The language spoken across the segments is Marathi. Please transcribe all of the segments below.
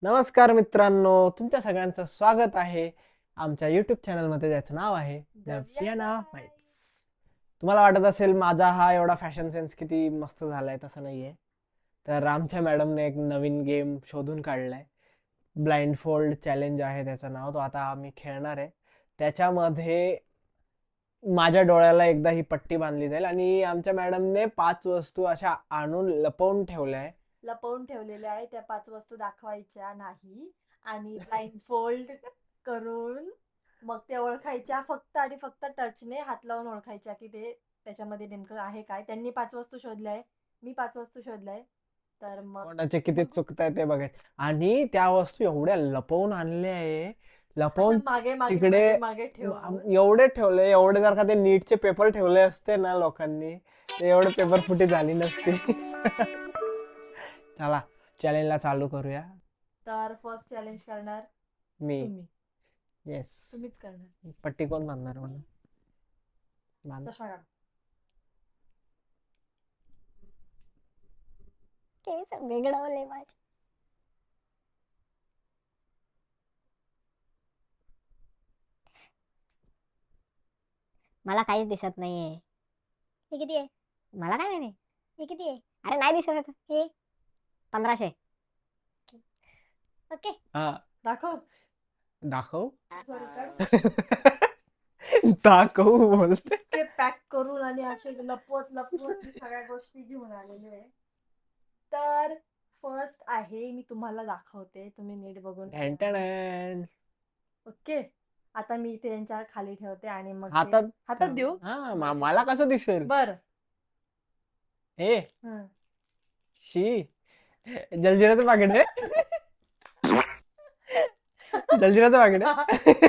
नमस्कार मित्रांनो, तुमच्या सगळ्यांचं स्वागत आहे आमच्या युट्यूब चॅनलमध्ये, ज्याचं नाव आहे नव्याना माइट्स. तुम्हाला वाटत असेल माझा हा एवढा फॅशन सेन्स किती मस्त झालाय, तसं नाहीये. तर आमच्या मॅडमने एक नवीन गेम शोधून काढलाय. ब्लाइंड फोल्ड चॅलेंज आहे त्याचं नाव. तो आता आम्ही खेळणार आहे. त्याच्यामध्ये माझ्या डोळ्याला एकदा ही पट्टी बांधली जाईल आणि आमच्या मॅडमने 5 वस्तू अशा आणून लपवून ठेवल्या ठेवलेल्या आहे. त्या 5 वस्तू दाखवायच्या नाही आणि ब्लाइंड फोल्ड करून मग ते ओळखायच्या फक्त आणि फक्त टचने हात लावून ओळखायच्या की ते त्याच्यामध्ये नेमकं आहे काय. त्यांनी 5 वस्तू शोधल्याय, मी 5 वस्तू शोधल्याय. तर मग कोणाचे किती चुकताय ते बघायचं. आणि त्या वस्तू एवढ्या लपवून आणल्या आहे, लपवून मागे मागे तिकडे मागे मागे ठेवून एवढे ठेवले. एवढे जर का ते नीटचे पेपर ठेवले असते ना लोकांनी, ते एवढे पेपर फुटी झाली नसती. चला चॅलेंजला चालू करूया. तर फर्स्ट चॅलेंज करणार मी. तुम्ही. येस. तुम्हीच करणार. पट्टी कोण बांधणार म्हणून बांध. चष्मा काढ. केस बिघडवले माझे. मला काहीच दिसत नाहीये. हे किती आहे? मला काय माहिती. हे किती आहे? अरे नाही दिसत आहे. हे 1500. ओके. हा दाखव. दाखव. Sorry, दाखव बोलते. ते पॅक करून आणि असे लपवत लपवत सगळ्या गोष्टी घेऊन आलेले आहे. तर फर्स्ट आहे, मी तुम्हाला दाखवते, तुम्ही नीट बघून. टॅन. ओके. आता मी इथे यांच्या खाली ठेवते आणि मग ते हातात हातात देऊ. हा मला कसं दिसेल बर. हे शी जलजिराचं पाकिट आहे. जलजिराचं पाकिट आहे.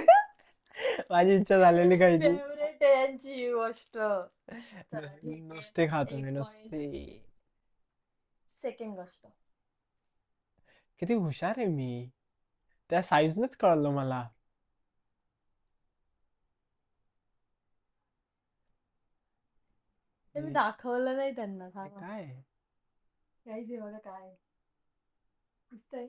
माझी इच्छा झालेली खायची. फेवरेट आहे यांची ही गोष्ट. नुसते खातो मी नुसते. सेकंड गोष्ट. किती हुशार आहे मी, त्या साईजनच कळलं मला. ते मी दाखवलं नाही त्यांना. काय काहीच बघा काय दिसतंय.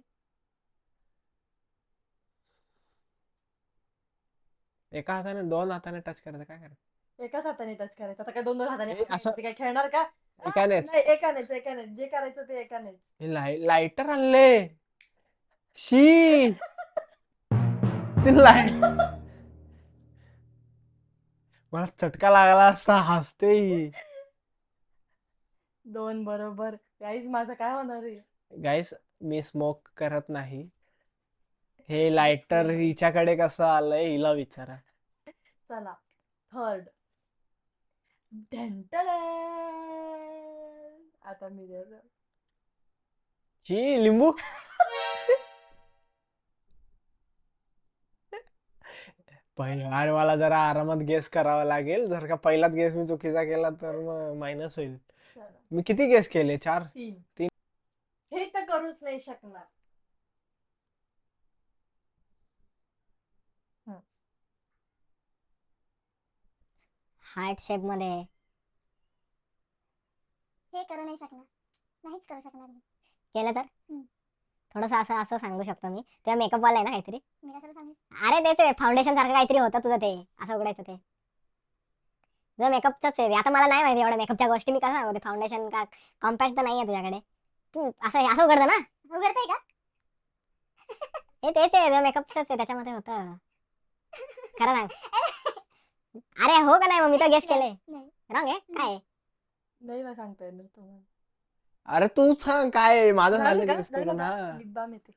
एका हाताने 2 हाताने टच करायचं, काय करायचं? एकाच हाताने टच करायचं. आता काय 2 हाताने हे असं काय खेळणार का? एकानेच. नाही, एकानेच जे करायचं ते एकानेच. लाइटर आणले. शी ते लाईट मला चटका लागला असता. हसते. 2 बरोबर. गाईज माझं काय होणार आहे? गाईस, मी स्मोक करत नाही. हे लायटर हिच्याकडे कसं आलंय हिला विचारा. चला थर्ड. आता मी ची लिंबू. अरे मला जरा आरामात गेस करावा लागेल. जर का पहिलाच गेस मी चुकीचा केला तर मग मायनस होईल. मी किती गेस केले? 4. 3. हे तर करूच नाही शकणार. हार्ट शेप मध्ये हे करू नाही शकणार. नाहीच करू शकणार मी. केलं तर थोडस असं असं सांगू शकतो मी. तेव्हा मेकअप वाला आहे ना काहीतरी. मी कशाला सांगू? अरे तेच फाउंडेशन सारखं काहीतरी होतं तुझं, ते असं उघडायचं. ते तुझं मेकअपच आहे. आता मला नाही माहिती एवढ्या मेकअपच्या गोष्टी. मी कसं सांगू? ते फाउंडेशन का कॉम्पॅक्ट तर नाहीये तुझ्याकडे. तू असं असं उघडतं ना. उघडतंय का? हे तेच आहे, तुझं मेकअपच आहे, त्याच्यामध्ये होतं. खरं सांग. अरे हो का नाही? मग मी तर गेस केले. नाही. रॉंग आहे काय? नाही मला सांगता येणार तुम्हाला. अरे तू सांग काय आहे? माझं झालं झालं का? गेस झालं करून. का? हा लिप बाम येते.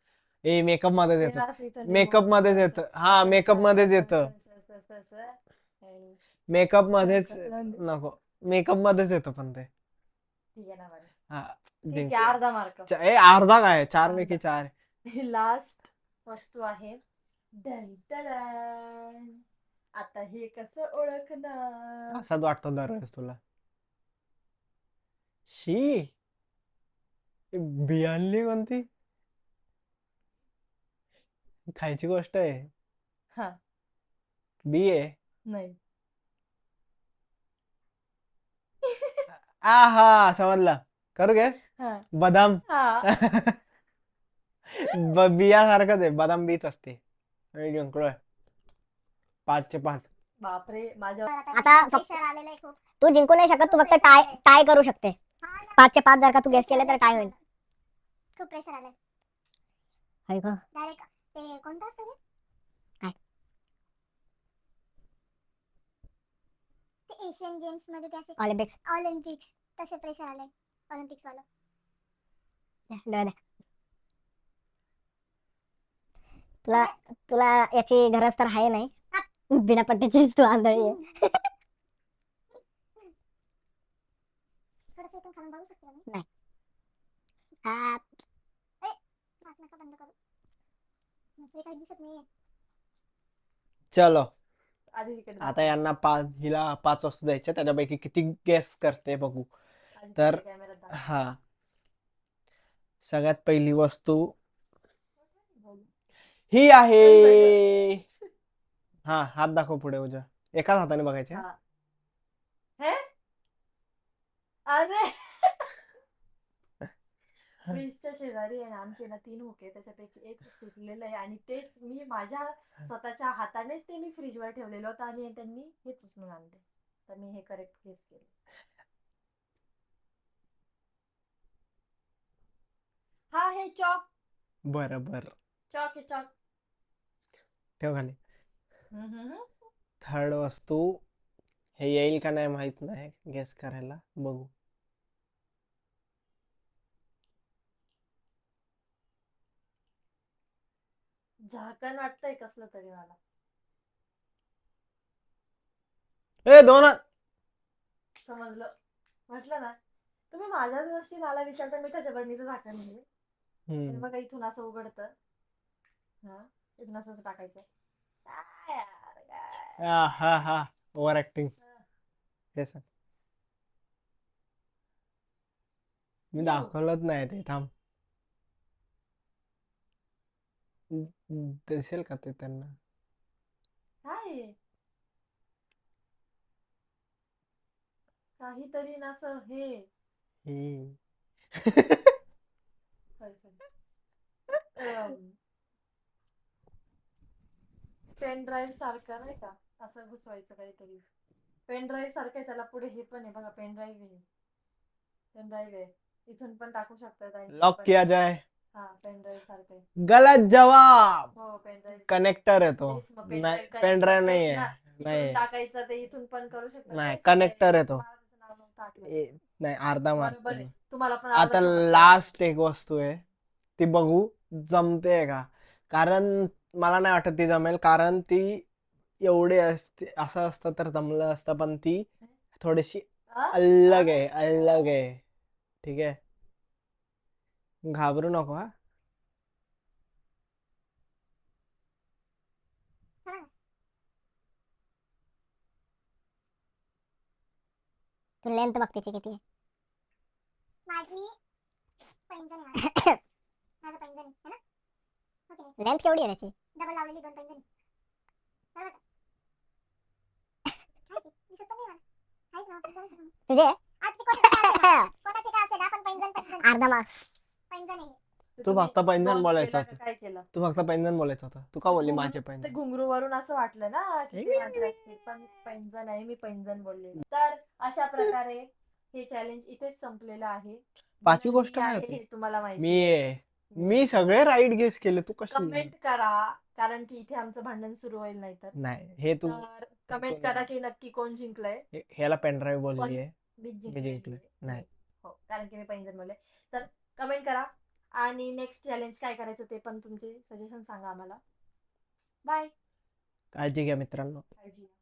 ए मेकअप मध्येच हे येतं. असं इथं मेकअप लिंबू मध्येच असं- येतं. हा असं- मेकअप असं- मध्येच असं- येतं. असं- असं- असं- आणि मेकअप मध्येच असं- नको. मेकअप मध्येच येतं पण ते. ठीक आहे ना बरं. हा ठीक जिंक. आहे, अर्धा मार्क. ए अर्धा काय? 4 पैकी 4. लास्ट वस्तू आहे. डन. आता हे कसं ओळखणार? असाच वाटतो दरवेळेस तुला. शी बियाणली कोणती खायची गोष्ट आहे? हा. बी आहे. नाही. हा समजला. करू गॅस. हा. बदाम. हा. बियासारखंच आहे, बदाम बीच असते. मी जिंकलोय 5-5. बापरे माझ्या आता फक्त प्रेशर आलेलं आहे खूप. तू जिंकू नाही शकत, तू खूप फक्त pressure टाय आलंय. टाय करू शकते. हा ना, 5चे 5 जर का तू गेस pressure केले तर लय टाय खूप होईल. झालं. खूप प्रेशर आलंय. हाय गं. डायरेक्ट ते कोणतं असतं ते? काय? ते एशियन गेम्स मध्ये ते असे ऑलिम्पिक्स. ऑलिम्पिक्स तसे प्रेशर आलंय. ऑलिम्पिक्स वालं. डोळे दे. तुला तुला याची गरज तर आहे नाही. बिना पट्टीचीच तू आंधळी आहे. थोडंसं इथून खालून बघू शकते का मी? नाही. आ, नाक नका बंद करू. नंतर काही दिसत नाहीये. चलो आधी तिकडे आता यांना 5, हिला 5 वस्तू द्यायच्या, त्याच्यापैकी किती गेस करते बघू. तर कॅमेरा हा, सगळ्यात पहिली वस्तू ही आहे. हा, हात दाखव पुढे उजव्या. एकाच हाताने बघायचे. हा. हे अरे फ्रीजच्या शेजारी आहे ना आमचे ना 3 हुके, त्याच्यापैकी एक तुटलेलं आहे आणि तेच मी माझ्या स्वतःच्या हातानेच ते मी फ्रीजवर ठेवलेलं होतं आणि त्यांनी हेच उचलून आणले. तर मी हे करेक्ट गेस केलं. हा हे चॉक बरं बरं, चॉक आहे चॉक. ठेव खाली. हम्म. थर्ड वस्तू, हे येईल का नाही माहित नाही, गेस करायला बघू. झाकण वाटतंय कसलं तरी मला. ए दोन समजलं. म्हटलं ना तुम्ही माझ्याच गोष्टी मला विचारता. मिठाच्या बरणीचं झाकण आहे. आणि मग इथून असं उघडतं. हा इथून असं टाकायचं. काय यार, काय? हा हा, ओव्हर ऍक्टिंग. हे सांग, मी दाखवलंच नाही ते, थांब. दिसेल का ते त्यांना? काय आहे? काहीतरी ना असं हे पेन ड्राईव्ह सारखं नाही का, असं घुसवायचं काहीतरी. पेन ड्राईव्ह सारखं आहे, त्याला पुढे हे पण आहे बघा, पेन ड्राईव्ह आहे. पेन ड्राईव्ह आहे, इथून पण टाकू शकतात आणि लॉक पण- किया जाए. हा पेन ड्राईव्ह सारखं आहे. गलत जवाब. हो पेन ड्राईव्ह कनेक्टर आहे तो. नाही, पेन ड्राईव्ह नाही आहे. नाही टाकायचं ते इथून पण करू शकतात. नाही, तेच आहे. connector आहे तो. मला त्याचं नाव नव्हतं आठवत. नाही, अर्धा मार्क बरोबर आहे. तुला. तुम्हाला पण आता अर्धा पकडला. लास्ट एक वस्तू आहे, ती बघू जमते का. कारण मला नाही वाटत ती जमेल, कारण ती एवढी असते, असं असतं तर जमलं असतं, पण ती थोडीशी हा? अलग आहे, अलग आहे. ठीक आहे, घाबरू नको हा. तू लेंथ बघ तिची किती आहे. माझी पैंजण आहे माझं. माझं पैंजण आहे है ना? हो की नाही? लेंथ केवढी आहे त्याची? डबल लावलेली 2 पैंजण आहे. बरोबर का? काय ते? दिसत पण नाही मला. आहेच ना, पैंजणच आहे. तुझे आज ते कोणाचे का असेना, कोणाचे का असेना, पण पैंजण अर्धा मार्क्स. पैंजण आहे. तर तू तुम्ही फक्त पैंजण wrong बोलायचं केलं होतं. का काय केलं? तू फक्त पैंजण बोलायचं होतं. तू का बोलली माझे ते पैंजण? घुंगरू वरून असं वाटलं ना की ते माझे असतील, पण पैंजण आहे, मी पैंजण बोलले. तर अशा प्रकारे हे चॅलेंज इथेच संपलेलं आहे. पाचवी विनर गोष्ट मी काय आहे होती? हे तुम्हाला माहिती मी सगळे राईट गेस केले, तू कशी? कमेंट करा, कारण की इथे आमचं भांडण सुरू होईल नाही तर. नाही, हे तू तर कमेंट करा की नक्की कोण जिंकलंय. ह्याला पेनड्राईव्ह बोलली आहे. मी मी जिंकले. नाही. हो, कारण की मी पैंजण बोलले. तर कमेंट करा आणि नेक्स्ट चॅलेंज काय करायचं ते पण तुमचे सजेशन सांगा आम्हाला. बाय. काळजी घ्या मित्रांनो. काळजी घ्या.